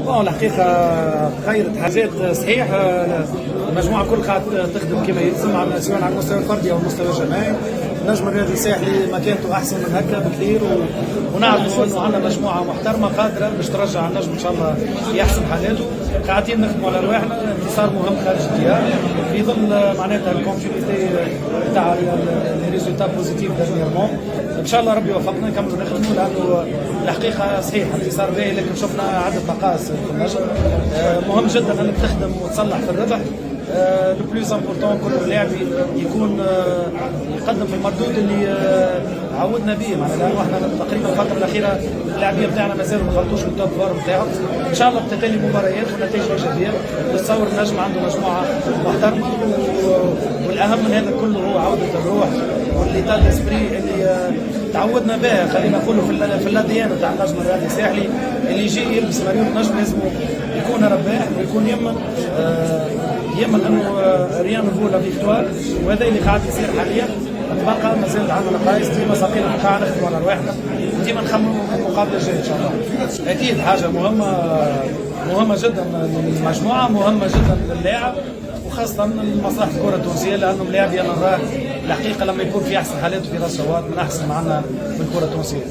الحقيقة غيرت حاجات صحيح. المجموعة كل قاعدة تخدم كما يلزم سواء على المستوى الفردي أو المستوى الجماعي. النجم الرياضي الساحلي مكانته أحسن من هكا بكثير، ونعرفوا أنه عندنا مجموعة محترمة قادرة باش ترجع النجم إن شاء الله يحسن حالاته. قاعدين نخدموا على رواحنا، انتصار مهم خارج الديار في ظل معناتها الكونتينيتي تاع لي ريزولتا بوزيتيف ديرنييرمون. ان شاء الله ربي يوفقنا نكملوا نخدموا، لانه الحقيقه صحيح انتصار باهي، لكن شفنا عده نقائص في النجم. مهم جدا انك تخدم وتصلح في الربح. لو بلوز امبورتون كل لاعبي يكون يقدم في المردود اللي عودنا به، معناها لانه احنا تقريبا الفتره الاخيره اللاعبين بتاعنا مازالوا ما خلطوش بالتوب فورم بتاعهم. ان شاء الله بتتالي مباريات ونتائج ايجابيه، نتصور النجم عنده مجموعه محترمه، والاهم من هذا كله هو عوده الروح والليتال اسبري اللي تعودنا بها، خلينا نقولوا في الاديان تاع النجم الرياضي الساحلي. اللي يجي يلبس ماريو النجم لازم يكون رباح ويكون يمن انه ريان فو لا فيكتوار، وهذا اللي قاعد يصير حاليا. نتبقى مازال عندنا نقائص، ديما ساقينا قاعد نخدموا على رواحنا وديما نخمموا المقابله الجايه ان شاء الله. اكيد حاجه مهمه جدا للمجموعه، مهمه جدا للاعب، وخاصه لمصلحه الكره التونسيه، لانه اللاعب انا نراه الحقيقه لما يكون في احسن حالاته في راس شوات من احسن معنا بالكره التونسيه.